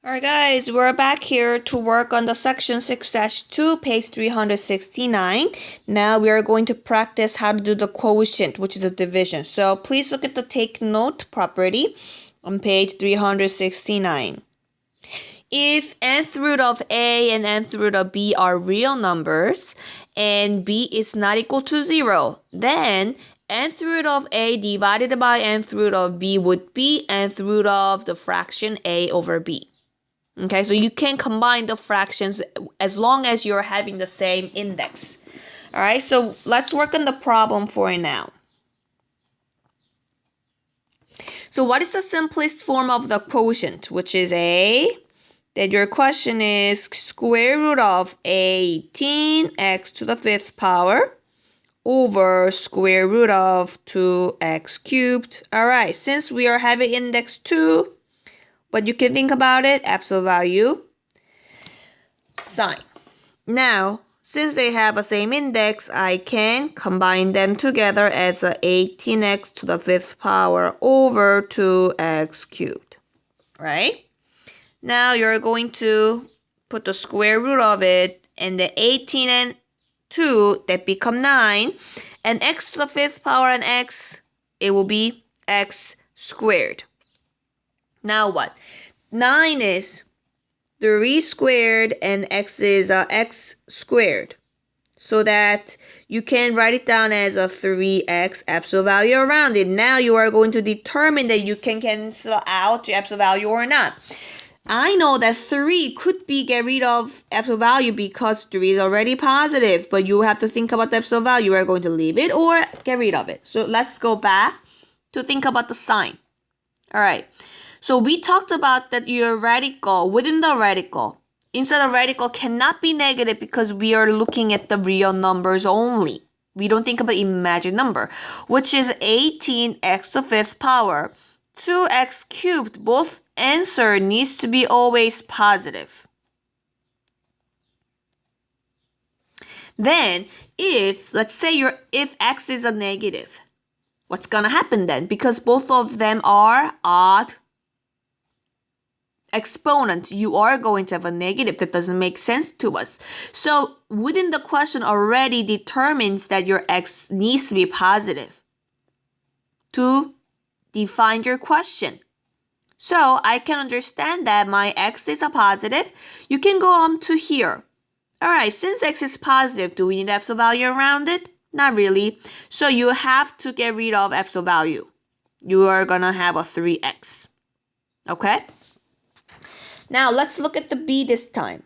Alright guys, we're back here to work on the section 6-2, page 369. Now we are going to practice how to do the quotient, which is the division. So please look at the take note property on page 369. If nth root of a and nth root of b are real numbers and b is not equal to 0, then nth root of a divided by nth root of b would be nth root of the fraction a over b. Okay, so you can combine the fractions as long as you're having the same index. All right, so let's work on the problem for now. So what is the simplest form of the quotient, which is a? Then your question is square root of 18x to the 5th power over square root of 2x cubed. All right, since we are having index 2, but you can think about it, absolute value, sign. Now, since they have the same index, I can combine them together as a 18x to the 5th power over 2x cubed, right? Now, you're going to put the square root of it, and the 18 and 2, that become 9. And x to the 5th power and x, it will be x squared. Now what? 9 is 3 squared and x is x squared. So that you can write it down as a 3x absolute value around it. Now you are going to determine that you can cancel out the absolute value or not. I know that 3 could be get rid of absolute value because 3 is already positive. But you have to think about the absolute value. You are going to leave it or get rid of it. So let's go back to think about the sign. Alright. So we talked about that your radical, within the radical, instead of radical cannot be negative because we are looking at the real numbers only. We don't think about imagined number, which is 18x to the 5th power. 2x cubed, both answer needs to be always positive. Then, let's say if x is a negative, what's gonna happen then? Because both of them are odd exponent, you are going to have a negative. That doesn't make sense to us. So within the question already determines that your x needs to be positive to define your question. So I can understand that my x is a positive. You can go on to here. Alright, since x is positive, do we need absolute value around it? Not really. So you have to get rid of absolute value. You are gonna have a 3x. Okay? Now, let's look at the b this time.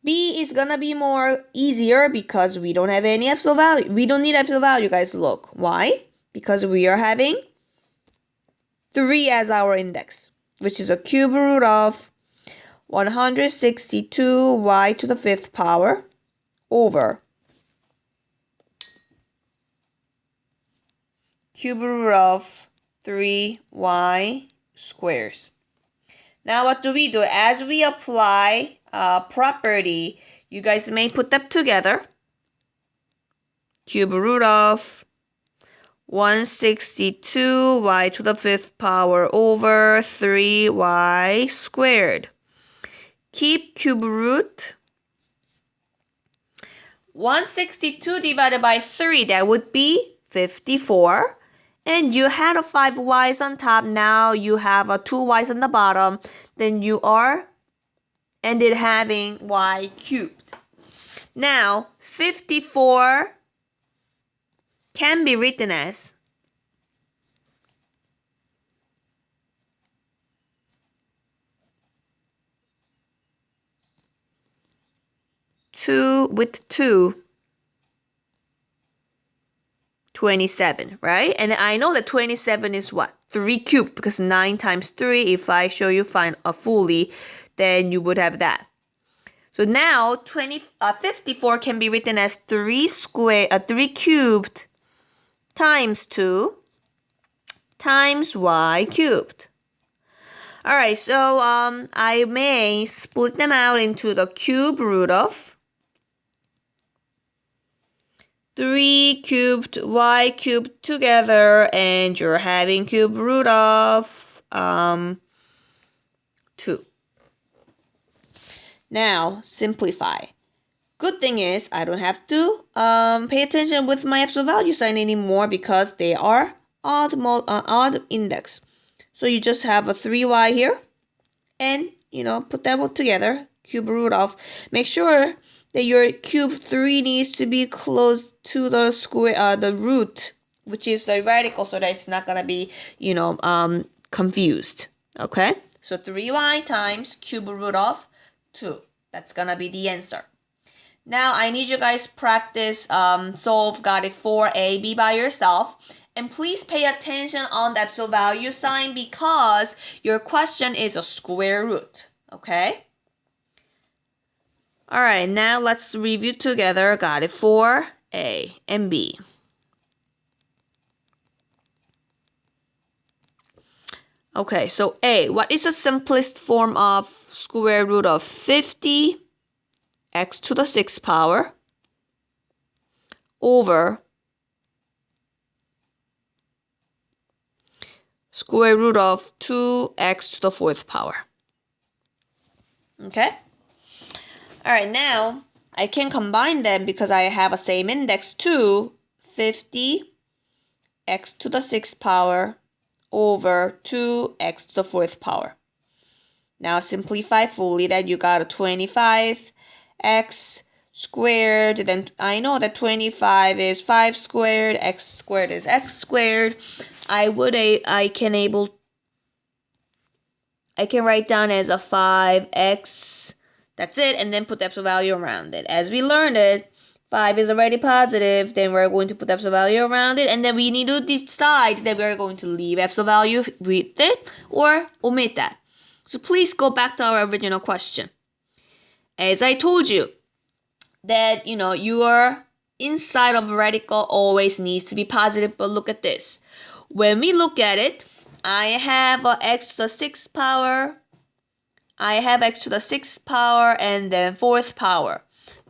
b is going to be more easier because we don't have any absolute value. We don't need absolute value, guys. Look. Why? Because we are having 3 as our index, which is a cube root of 162y to the 5th power over cube root of 3y squares. Now what do? As we apply property, you guys may put them together. Cube root of 162y to the 5th power over 3y squared. Keep cube root. 162 divided by 3, that would be 54. And you had a 5y's on top. Now you have a 2y's on the bottom. Then you are ended having y cubed. Now 54 can be written as 2 with 2. 27, right? And I know that 27 is what? 3 cubed, because 9 times 3, if I show you find a fully, then you would have that. So now 54 can be written as 3 cubed times 2 times y cubed. Alright, so I may split them out into the cube root of 3 cubed y cubed together, and you're having cube root of 2. Now, simplify. Good thing is I don't have to pay attention with my absolute value sign anymore because they are odd index. So you just have a 3y here and, put that one together, cube root of. Make sure that your cube 3 needs to be close to the square, the root, which is the radical, so that it's not going to be, confused. Okay? So 3y times cube root of 2. That's going to be the answer. Now, I need you guys practice solve got it for A, B by yourself. And please pay attention on the absolute value sign because your question is a square root. Okay? Alright, now let's review together. Got it for A and B. Okay, so A, what is the simplest form of square root of 50 x to the 6th power over square root of 2x to the 4th power. Okay? Alright, now I can combine them because I have a same index to 50 x to the 6th power over 2x to the 4th power. Now simplify fully that you got a 25 x squared, then I know that 25 is 5 squared, x squared is x squared. I can write down as a 5x, that's it, and then put the absolute value around it. As we learned it, 5 is already positive, then we're going to put the absolute value around it, and then we need to decide that we're going to leave absolute value with it or omit that. So please go back to our original question. As I told you, that, your inside of radical always needs to be positive, but look at this. When we look at it, I have x to the 6th power, I have x to the 6th power, and then 4th power.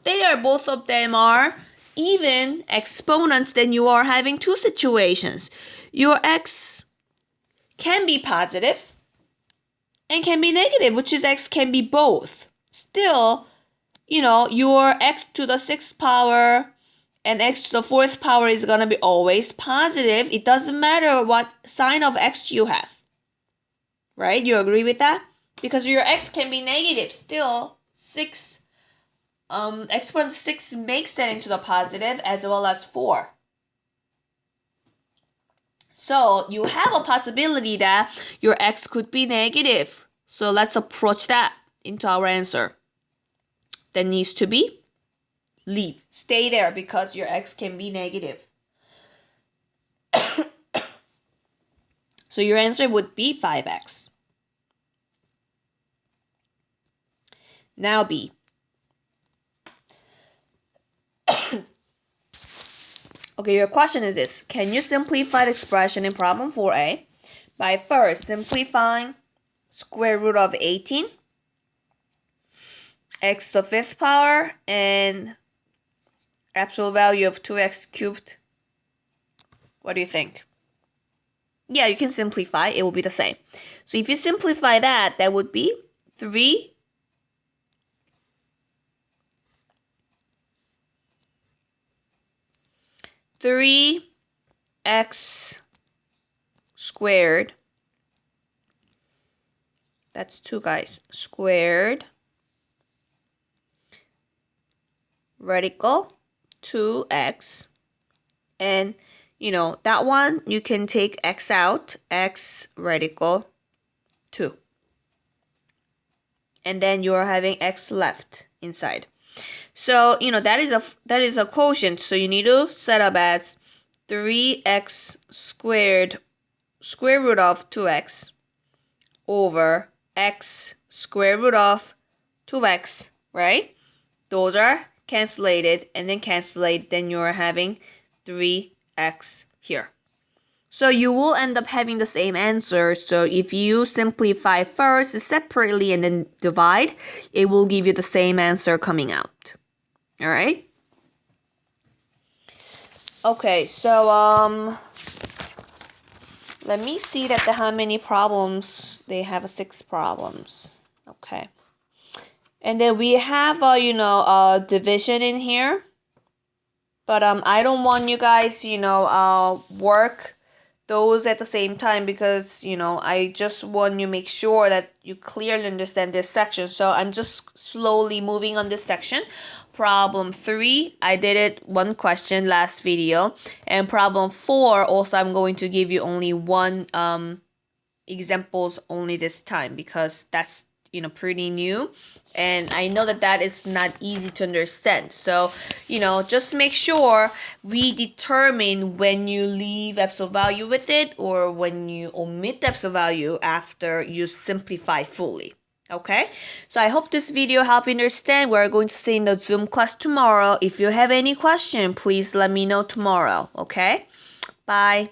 Both of them are even exponents, then you are having two situations. Your x can be positive and can be negative, which is x can be both. Still, your x to the 6th power and x to the 4th power is going to be always positive. It doesn't matter what sign of x you have. Right? You agree with that? Because your x can be negative. Still, exponent 6 makes that into the positive as well as 4. So, you have a possibility that your x could be negative. So, let's approach that into our answer. That needs to be leave. Stay there because your x can be negative. So your answer would be 5x. Now B. Okay, your question is this. Can you simplify the expression in problem 4a by first simplifying square root of 18 x to the 5th power and absolute value of 2x cubed? What do you think? Yeah, you can simplify. It will be the same. So if you simplify that, that would be 3x squared. That's 2, guys. Squared. Radical 2x. And, that one, you can take x out. X radical 2. And then you're having x left inside. So, that is a quotient. So you need to set up as 3x squared square root of 2x over x square root of 2x, right? Those are cancelled and then cancelled. Then you're having 3x here. So you will end up having the same answer. So if you simplify first separately and then divide, it will give you the same answer coming out. All right? Okay, so let me see that how many problems they have. 6 problems. Okay. And then we have a division in here. But I don't want you guys, work those at the same time because, I just want you to make sure that you clearly understand this section. So I'm just slowly moving on this section. Problem 3, I did it one question last video. And problem 4, also I'm going to give you only one examples only this time because that's pretty new, and I know that is not easy to understand. So just make sure we determine when you leave absolute value with it or when you omit absolute value after you simplify fully. Okay, so I hope this video helped you understand. We're going to see in the Zoom class tomorrow. If you have any question, please let me know tomorrow. Okay, bye.